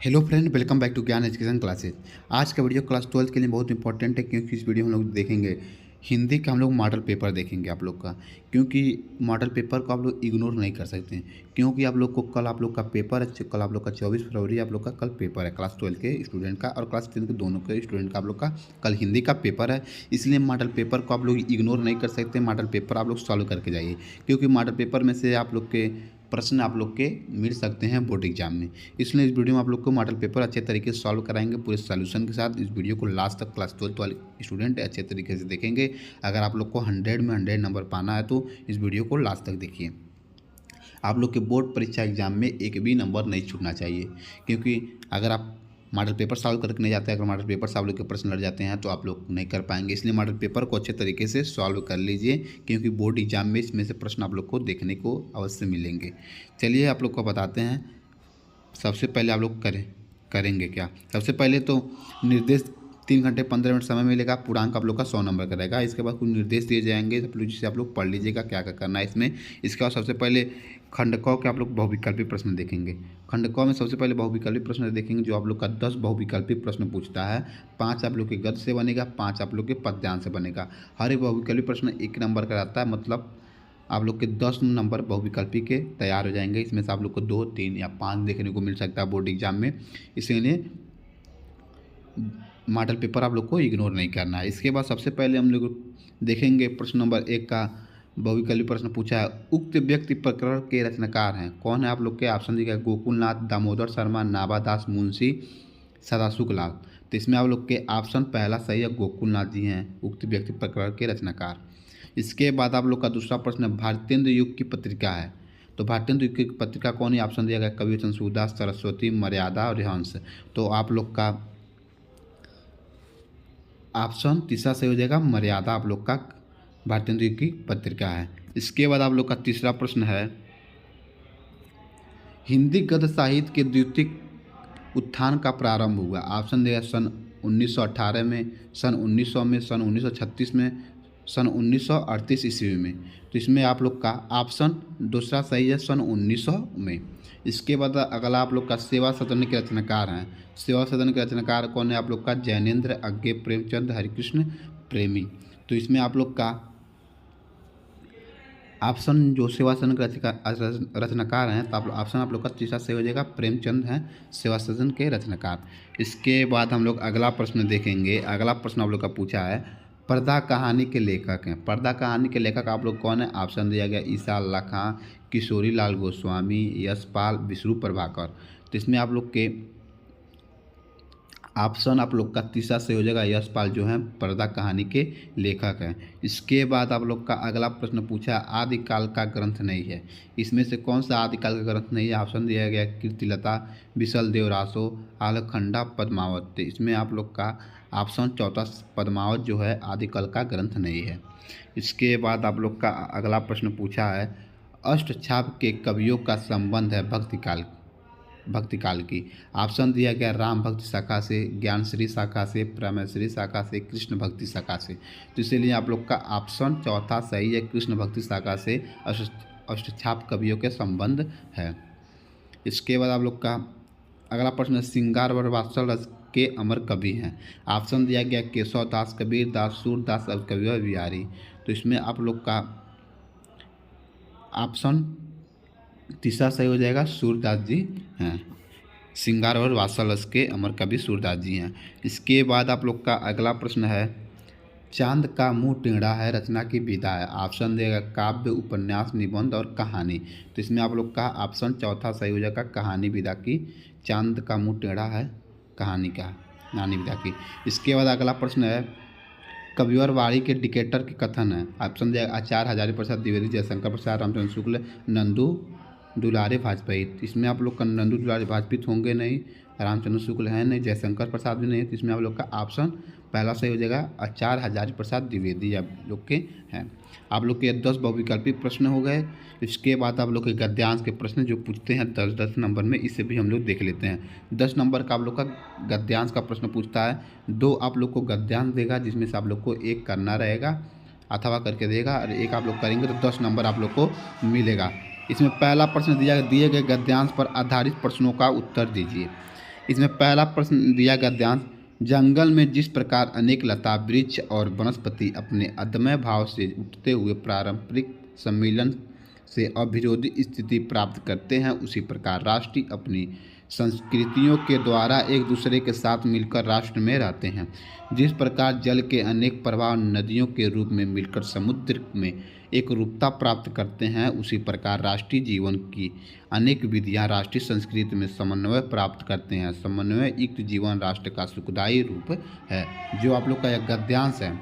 Hello friend, welcome back to Gyan education classes. आज का video class 12 के लिए बहुत इंपॉर्टेंट है क्योंकि इस वीडियो में हम लोग देखेंगे हिंदी का। हम लोग मॉडल पेपर देखेंगे आप लोग का, क्योंकि मॉडल पेपर को आप लोग इग्नोर नहीं कर सकते हैं। क्योंकि आप लोग को कल आप लोग का पेपर है, कल आप लोग का 24 फरवरी आप लोग का कल पेपर है क्लास 12 के स्टूडेंट का और क्लास 10 के दोनों के स्टूडेंट का आप लोग का कल हिंदी का पेपर है। इसलिए मॉडल पेपर को आप लोग इग्नोर नहीं कर सकते। मॉडल पेपर आप लोग सॉल्व करके जाइए, क्योंकि मॉडल पेपर में से आप लोग के प्रश्न आप लोग के मिल सकते हैं बोर्ड एग्जाम में। इसलिए इस वीडियो में आप लोग को मॉडल पेपर अच्छे तरीके से सॉल्व कराएंगे पूरे सॉल्यूशन के साथ। इस वीडियो को लास्ट तक क्लास 12 वाले स्टूडेंट अच्छे तरीके से देखेंगे। अगर आप लोग को 100 में 100 नंबर पाना है तो इस वीडियो को लास्ट तक देखिए। आप लोग के बोर्ड परीक्षा एग्जाम में एक भी नंबर नहीं छूटना चाहिए, क्योंकि अगर आप मॉडल पेपर सॉल्व करके नहीं जाते, अगर मॉडल पेपर से आप लोग के प्रश्न लड़ जाते हैं तो आप लोग नहीं कर पाएंगे। इसलिए मॉडल पेपर को अच्छे तरीके से सॉल्व कर लीजिए, क्योंकि बोर्ड एग्जाम में इसमें से प्रश्न आप लोग को देखने को अवश्य मिलेंगे। चलिए आप लोग को बताते हैं। सबसे पहले आप लोग करेंगे क्या। सबसे पहले तो निर्देश 3 घंटे 15 मिनट समय मिलेगा। पूर्णांक आप लोग का 100 नंबर का रहेगा। इसके बाद कुछ निर्देश दिए जाएंगे, सब लोग जिसे आप लोग पढ़ लीजिएगा क्या क्या करना है इसमें। इसके बाद सबसे पहले खंड क के आप लोग बहुविकल्पी प्रश्न देखेंगे। खंड क में सबसे पहले बहुविकल्पी प्रश्न देखेंगे, जो आप लोग का 10 बहुविकल्पी प्रश्न पूछता है। 5 आप लोग के गद्य से बनेगा, 5 आप लोग के पद्यांश से बनेगा। हर एक बहुविकल्पी प्रश्न 1 नंबर का रहता है, मतलब आप लोग के 10 नंबर बहुविकल्पी के तैयार हो जाएंगे। इसमें से आप लोग को 2, 3 या 5 देखने को मिल सकता है बोर्ड एग्जाम में। इसीलिए मॉडल पेपर आप लोग को इग्नोर नहीं करना है। इसके बाद सबसे पहले हम लोग देखेंगे प्रश्न नंबर 1 का बहुविकल्पी प्रश्न पूछा है। उक्त व्यक्ति प्रकरण के रचनाकार हैं, कौन है। आप लोग के ऑप्शन दिया गया गोकुलनाथ, दामोदर शर्मा, नाभादास, मुंशी सदाशुक लाल। तो इसमें आप लोग के ऑप्शन पहला सही है, गोकुलनाथ जी हैं उक्त व्यक्ति प्रकरण के रचनाकार। इसके बाद आप लोग का दूसरा प्रश्न भारतेंद्र युग की पत्रिका है, तो भारतेंद्र युग की पत्रिका कौन है। ऑप्शन दिया गया कविचंद सूरदास, सरस्वती, मर्यादा और हंस। तो आप लोग का ऑप्शन तीसरा सही हो जाएगा, मर्यादा आप लोग का भारतेंद्र युग की पत्रिका है। इसके बाद आप लोग का तीसरा प्रश्न है, हिंदी गद्य साहित्य के द्वितीय उत्थान का प्रारंभ हुआ। ऑप्शन दिया सन 1918 में, सन 1900 में, सन 1936 में, सन 1938 ईस्वी में। तो इसमें आप लोग का ऑप्शन दूसरा सही है, सन 1900 में। इसके बाद अगला आप लोग का सेवा सदन के रचनाकार हैं। सेवा सदन के रचनाकार कौन है। आप लोग का जैनेन्द्र, अज्ञे, प्रेमचंद, हरिकृष्ण प्रेमी। तो इसमें आप लोग का ऑप्शन जो सेवा सदन के रचनाकार हैं, तो आप ऑप्शन आप लोग का तीसरा सही हो जाएगा, प्रेमचंद हैं सेवा सदन के रचनाकार। इसके बाद हम लोग अगला प्रश्न देखेंगे। अगला प्रश्न आप लोग का पूछा है, पर्दा कहानी के लेखक हैं। पर्दा कहानी के लेखक आप लोग कौन है। ऑप्शन दिया गया ईसा अल्लाह खां, किशोरी लाल गोस्वामी, यशपाल, विष्णु प्रभाकर। तो इसमें आप लोग के ऑप्शन आप लोग का तीसरा सही हो जाएगा, यशपाल जो हैं पर्दा कहानी के लेखक हैं। इसके बाद आप लोग का अगला प्रश्न पूछा, आदिकाल का ग्रंथ नहीं है। इसमें से कौन सा आदिकाल का ग्रंथ नहीं है। ऑप्शन दिया गया कीर्तिलता, विशल देवरासो, आलखंडा, पद्मावत। तो इसमें आप लोग का ऑप्शन चौथा पद्मावत जो है आदिकाल का ग्रंथ नहीं है। इसके बाद आप लोग का अगला प्रश्न पूछा है, अष्टछाप के कवियों का संबंध है भक्तिकाल की। ऑप्शन दिया गया राम भक्ति शाखा से, ज्ञानश्री शाखा से, प्रेमश्री शाखा से, कृष्ण भक्ति शाखा से। तो इसीलिए आप लोग का ऑप्शन चौथा सही है, कृष्ण भक्ति शाखा से अष्टछाप कवियों के संबंध है। इसके बाद आप लोग का अगला प्रश्न, श्रृंगार व वात्सल रस के अमर कवि हैं। ऑप्शन दिया गया केशव दास, कबीर दास, सूरदास और कविवर बिहारी। तो इसमें आप लोग का ऑप्शन तीसरा सही हो जाएगा, सूरदास जी हैं। श्रृंगार और वात्सल्य के अमर कवि सूरदास जी हैं। इसके बाद आप लोग का अगला प्रश्न है, चांद का मुंह टेढ़ा है रचना की विधा है। ऑप्शन देगा काव्य, उपन्यास, निबंध और कहानी। तो इसमें आप लोग का ऑप्शन चौथा सही हो जाएगा, कहानी विधा की। चांद का मुंह टेढ़ा है कहानी विधा की। इसके बाद अगला प्रश्न है, कविवर वाणी के डिकेटर के कथन है। ऑप्शन दिया आचार्य हजारी प्रसाद द्विवेदी, जयशंकर प्रसाद, रामचंद्र शुक्ल, नंदू दुलारे वाजपेयी। इसमें आप लोग का नंदू दुलारे वाजपेयी होंगे नहीं, रामचंद्र शुक्ल हैं नहीं, जयशंकर प्रसाद भी नहीं है। तो इसमें आप लोग का ऑप्शन पहला सही हो जाएगा, आचार्य हजारी प्रसाद द्विवेदी आप लोग के हैं। आप लोग के 10 बहुविकल्पी प्रश्न हो गए। इसके बाद आप लोग के गद्यांश के प्रश्न जो पूछते हैं 10-10 नंबर में, इसे भी हम लोग देख लेते हैं। 10 नंबर का आप लोग का गद्यांश का प्रश्न पूछता है। 2 आप लोग को गद्यांश देगा, जिसमें से आप लोग को 1 करना रहेगा अथवा करके देगा, और 1 आप लोग करेंगे तो 10 नंबर आप लोग को मिलेगा। इसमें पहला प्रश्न दिए गए गद्यांश पर आधारित प्रश्नों का उत्तर दीजिए। इसमें पहला प्रश्न दिया गया ध्यान, जंगल में जिस प्रकार अनेक लता वृक्ष और वनस्पति अपने अदम्य भाव से उठते हुए पारंपरिक सम्मिलन से अविरोधी स्थिति प्राप्त करते हैं, उसी प्रकार राष्ट्र अपनी संस्कृतियों के द्वारा एक दूसरे के साथ मिलकर राष्ट्र में रहते हैं। जिस प्रकार जल के अनेक प्रवाह नदियों के रूप में मिलकर समुद्र में एक रूपता प्राप्त करते हैं, उसी प्रकार राष्ट्रीय जीवन की अनेक विधियां राष्ट्रीय संस्कृति में समन्वय प्राप्त करते हैं। समन्वय युक्त जीवन राष्ट्र का सुखदायी रूप है। जो आप लोग का यह गद्यांश है,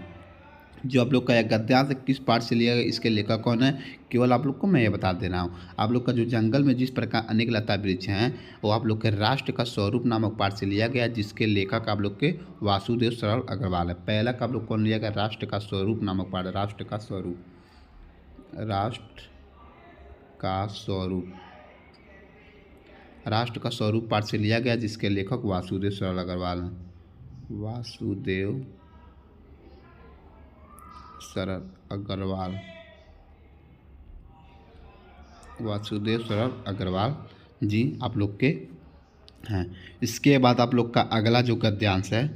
जो आप लोग का यह गद्यांश किस पाठ से लिया गया, इसके लेखक कौन है, केवल आप लोग को मैं ये बता दे रहा हूँ। आप लोग का जो जंगल में जिस प्रकार अनेक लता वृक्ष हैं, वो आप लोग के राष्ट्र का स्वरूप नामक पाठ से लिया गया, जिसके लेखक आप लोग के वासुदेव सरल अग्रवाल है। पहला का आप लोग कौन लिया गया, राष्ट्र का स्वरूप नामक पाठ, राष्ट्र का स्वरूप, राष्ट्र का स्वरूप, राष्ट्र का स्वरूप पाठ से लिया गया, जिसके लेखक वासुदेव सरल अग्रवाल हैं। वासुदेव सरल अग्रवाल, वासुदेव सरल अग्रवाल जी आप लोग के हैं। इसके बाद आप लोग का अगला जो गद्यांश है,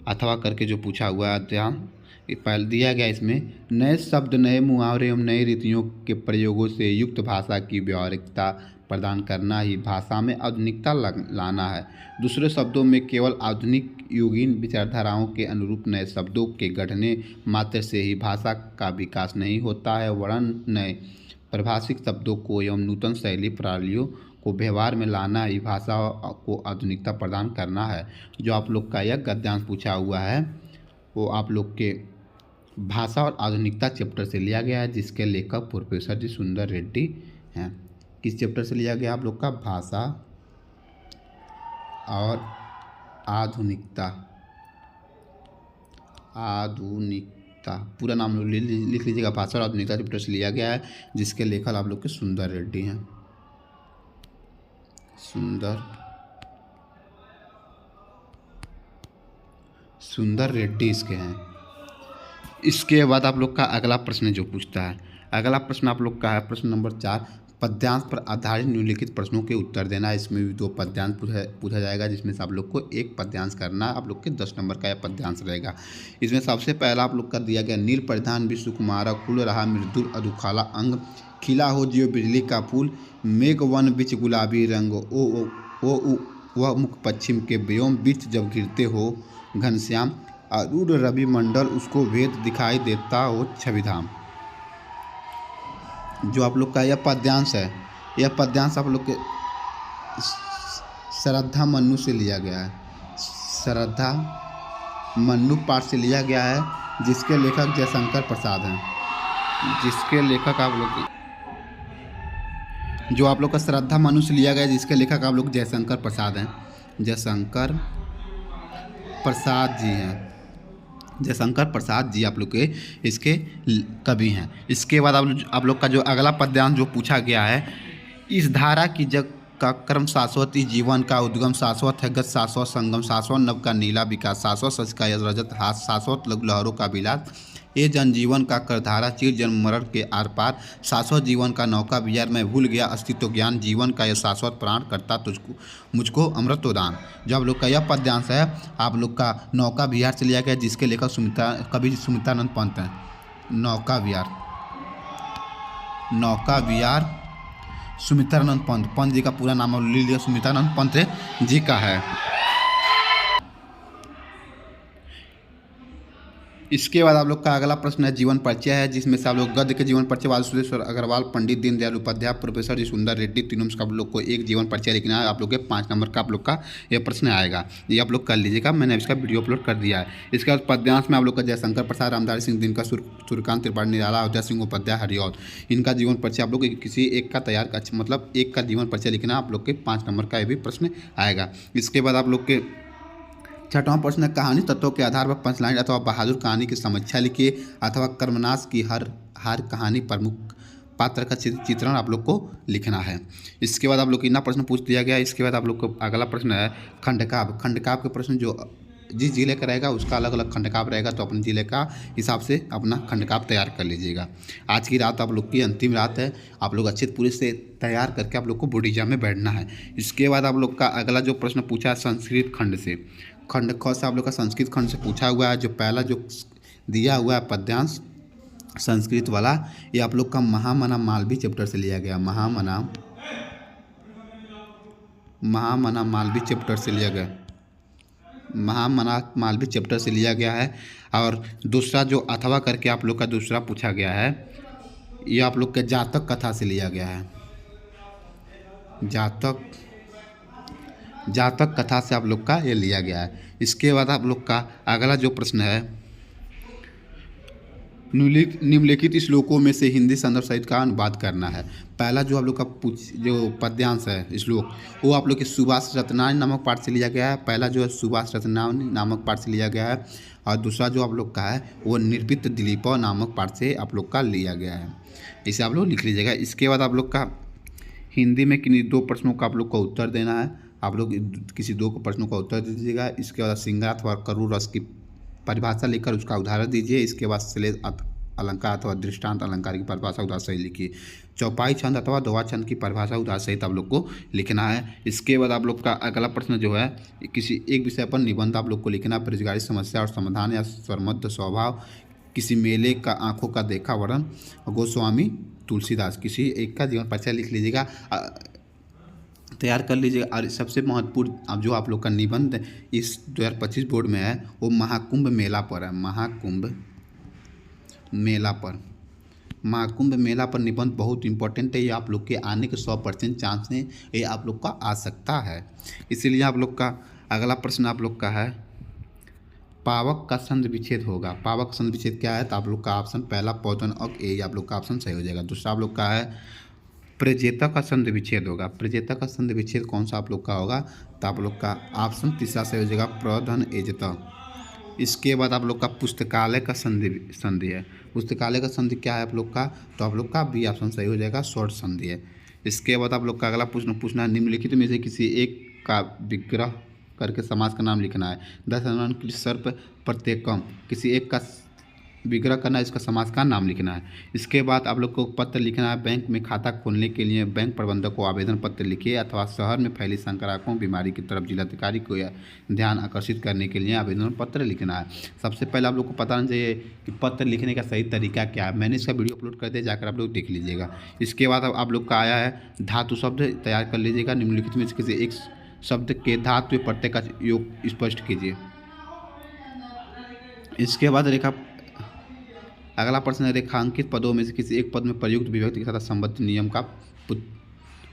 अथवा करके जो पूछा हुआ है अध्याय पहले दिया गया, इसमें नए शब्द, नए मुहावरे एवं नई रीतियों के प्रयोगों से युक्त भाषा की व्यावहारिकता प्रदान करना ही भाषा में आधुनिकता लाना है। दूसरे शब्दों में केवल आधुनिक युगीन विचारधाराओं के अनुरूप नए शब्दों के गढ़ने मात्र से ही भाषा का विकास नहीं होता है, वरन नए परिभाषिक शब्दों को एवं नूतन शैली प्रणालियों को व्यवहार में लाना ही भाषा को आधुनिकता प्रदान करना है। जो आप लोग का यह गद्यांश पूछा हुआ है, वो आप लोग के भाषा और आधुनिकता चैप्टर से लिया गया है, जिसके लेखक प्रोफेसर जी सुंदर रेड्डी हैं। किस चैप्टर से लिया गया आप लोग का, भाषा और आधुनिकता, आधुनिकता पूरा नाम लिख लीजिएगा, भाषा और आधुनिकता चैप्टर से लिया गया है, जिसके लेखक आप लोग के सुंदर रेड्डी हैं। सुंदर रेड्डी इसके हैं। इसके बाद आप लोग का अगला प्रश्न जो पूछता है, अगला प्रश्न आप लोग का है प्रश्न नंबर 4, पद्यांश पर आधारित निम्नलिखित प्रश्नों के उत्तर देना। इसमें भी 2 पद्यांश पूछा जाएगा, जिसमें से आप लोग को एक पद्यांश करना, आप लोग के 10 नंबर का यह पद्यांश रहेगा। इसमें सबसे पहला आप लोग का दिया गया, नील परिधान विश्व कुमारा, खुल रहा मृदुल अधुखाला अंग, खिला हो जियो बिजली का फूल, मेघ वन बिच गुलाबी रंग, ओ वह मुख पश्चिम के व्योम बीच जब घिरते हो घनश्याम, आरूढ़ रवि मंडल उसको भेद दिखाई देता हो छविधाम। जो आप लोग का यह पद्यांश है, यह पद्यांश आप लोग के श्रद्धा मन्नू से लिया गया है, श्रद्धा मन्नू पाठ से लिया गया है, जिसके लेखक जयशंकर प्रसाद हैं। जिसके लेखक आप लोग, जो आप लोग का श्रद्धा मन्नू से लिया गया, जिसके लेखक आप लोग जयशंकर प्रसाद हैं, जयशंकर प्रसाद जी हैं, जयशंकर प्रसाद जी आप लोग के इसके कवि हैं। इसके बाद आप लोग का जो अगला पद्यांश जो पूछा गया है, इस धारा की जग का कर्म शाश्वत, इस जीवन का उद्गम शाश्वत है, गत शाश्वत संगम शाश्वत, नव का नीला विकास शाश्वत, सच का यश रजत हास शाश्वत, लहरों का विलास, ये जनजीवन का करधारा, चिर जन्म मरण के आर पार, शाश्वत जीवन का नौका विहार, मैं भूल गया अस्तित्व ज्ञान, जीवन का यह शाश्वत प्राण करता तुझको मुझको अमृतोदान। जो आप लोग का यह पद्यांश है, आप लोग का नौका विहार से लिया गया, जिसके लेखक कवि सुमित्रानंद पंत हैं। नौका विहार सुमित्रानंद पंत जी का पूरा नाम ले लिया, सुमित्रानंद पंत जी का है। इसके बाद आप लोग का अगला प्रश्न है जीवन परिचय है, जिसमें से आप लोग गद्य के जीवन परिचय वासुदेव अग्रवाल, पंडित दीनदयाल उपाध्याय, प्रोफेसर जी सुंदर रेड्डी, तीनों का आप लोग को एक जीवन परिचय लिखना है। आप लोग के 5 नंबर का आप लोग का यह प्रश्न आएगा, ये आप लोग कर लीजिएगा, मैंने इसका वीडियो अपलोड कर दिया है। इसके बाद पद्यांश में आप लोग का जयशंकर प्रसाद, रामधारी सिंह दिनकर, सूर्यकांत त्रिपाठी निराला, अयोध्या सिंह उपाध्याय, हरिऔध, इनका जीवन परिचय आप लोग किसी एक का तैयार का, मतलब एक का जीवन परिचय लिखना, आप लोग के 5 नंबर का ये भी प्रश्न आएगा। इसके बाद आप लोग के 6वां प्रश्न, कहानी तत्वों के आधार पर पंचलाइन अथवा बहादुर कहानी की समीक्षा लिखिए, अथवा कर्मनाश की हर कहानी प्रमुख पात्र का चित्रण आप लोग को लिखना है। इसके बाद आप लोग को इतना प्रश्न पूछ दिया गया। इसके बाद आप लोग को अगला प्रश्न है खंडकाव्य। खंडकाव्य के प्रश्न जो जिस जिले का रहेगा उसका अलग अलग खंडकाप रहेगा, तो अपने ज़िले का हिसाब से अपना खंडकाप तैयार कर लीजिएगा। आज की रात आप लोग की अंतिम रात है, आप लोग अच्छे पूरे से तैयार करके आप लोग को बोर्ड एग्जाम में बैठना है। इसके बाद आप लोग का अगला जो प्रश्न पूछा है संस्कृत खंड से, खंड ख से आप लोग का संस्कृत खंड से पूछा हुआ है। जो पहला जो दिया हुआ है पद्यांश संस्कृत वाला, ये आप लोग का महामना मालवी चैप्टर से लिया गया। महामना मालवी चैप्टर से लिया गया, महामना मालवी चैप्टर से लिया गया है। और दूसरा जो अथवा करके आप लोग का दूसरा पूछा गया है, ये आप लोग के जातक कथा से लिया गया है। जातक कथा से आप लोग का ये लिया गया है। इसके बाद आप लोग का अगला जो प्रश्न है, निम्नलिखित श्लोकों में से हिंदी संदर्भ सहित का अनुवाद करना है। पहला जो आप लोग का जो पद्यांश है श्लोक, वो आप लोग के सुभाष रत्नावली नामक पाठ से लिया गया है। पहला जो है सुभाष रत्नावली नामक पाठ से लिया गया है, और दूसरा जो आप लोग का है वो निर्पित दिलीप नामक पाठ से आप लोग का लिया गया है। इसे आप लोग लिख लीजिएगा। इसके बाद आप लोग का हिंदी में किन्हीं 2 प्रश्नों का आप लोग को उत्तर देना है। आप लोग किसी 2 प्रश्नों का उत्तर दीजिएगा। इसके बाद श्रृंगार अथवा करुण रस की परिभाषा लेकर उसका उदाहरण दीजिए। इसके बाद श्लेष अलंकार अथवा दृष्टांत अलंकार की परिभाषा उदाहरण सहित लिखिए। चौपाई छंद अथवा दोहा छंद की परिभाषा उदाहरण सहित आप लोग को लिखना है। इसके बाद आप लोग का अगला प्रश्न जो है, किसी एक विषय पर निबंध आप लोग को लिखना है। बेरोजगारी समस्या और समाधान या स्वरमध्य स्वभाव, किसी मेले का आंखों का देखा वर्णन, गोस्वामी तुलसीदास, किसी एक का जीवन परिचय लिख लीजिएगा, तैयार कर लीजिएगा। और सबसे महत्वपूर्ण अब जो आप लोग का निबंध इस 2025 बोर्ड में है वो महाकुंभ मेला पर है। महाकुंभ मेला पर निबंध बहुत इंपॉर्टेंट है। ये आप लोग के आने के 100% चांस हैं, ये आप लोग का आ सकता है। इसीलिए आप लोग का अगला प्रश्न आप लोग का है, पावक का संधि विच्छेद होगा। पावक संधि विच्छेद क्या है, तो आप लोग का ऑप्शन पहला पौधन और ए आप लोग का ऑप्शन सही हो जाएगा। दूसरा आप लोग का है प्रजेता का संधि विच्छेद होगा। प्रजेता का संधि विच्छेद कौन सा आप लोग का होगा, तो आप लोग का ऑप्शन तीसरा सही हो जाएगा, प्रधन एजता। इसके बाद आप लोग का पुस्तकालय का संधि है। पुस्तकालय का संधि क्या है आप लोग का, तो आप लोग का बी ऑप्शन सही हो जाएगा, शॉर्ट संधि है। इसके बाद आप लोग का अगला पूछना है, निम्नलिखित में से किसी एक का विग्रह करके समास का नाम लिखना है। 10 सर्प प्रत्येकम, किसी एक का विग्रह करना है, इसका समास का नाम लिखना है। इसके बाद आप लोग को पत्र लिखना है। बैंक में खाता खोलने के लिए बैंक प्रबंधक को आवेदन पत्र लिखिए, अथवा शहर में फैली संक्रामक बीमारी की तरफ जिलाधिकारी को ध्यान आकर्षित करने के लिए आवेदन पत्र लिखना है। सबसे पहले आप लोग को पता होना चाहिए कि पत्र लिखने का सही तरीका क्या है। मैंने इसका वीडियो अपलोड कर दिया, जाकर आप लोग देख लीजिएगा। इसके बाद आप लोग का आया है धातु शब्द तैयार कर लीजिएगा। निम्नलिखित में से किसी एक शब्द के धातु प्रत्यय का योग स्पष्ट कीजिए। इसके बाद अगला प्रश्न है, रेखांकित पदों में से किसी एक पद में प्रयुक्त विभक्ति के साथ संबद्ध नियम का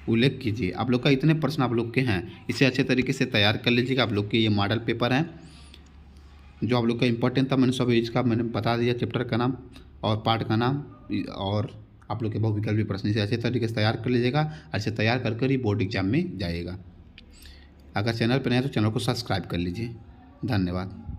उल्लेख कीजिए। आप लोग का इतने प्रश्न आप लोग के हैं, इसे अच्छे तरीके से तैयार कर लीजिएगा। आप लोग के ये मॉडल पेपर हैं जो आप लोग का इंपॉर्टेंट था। मैंने सब इसका बता दिया, चैप्टर का नाम और पार्ट का नाम, और आप लोग के बहुविकल्पी प्रश्न। इसे अच्छे तरीके से तैयार कर लीजिएगा। अच्छे तैयार कर ही बोर्ड एग्जाम में जाइएगा। अगर चैनल पर नए हैं तो चैनल को सब्सक्राइब कर लीजिए। धन्यवाद।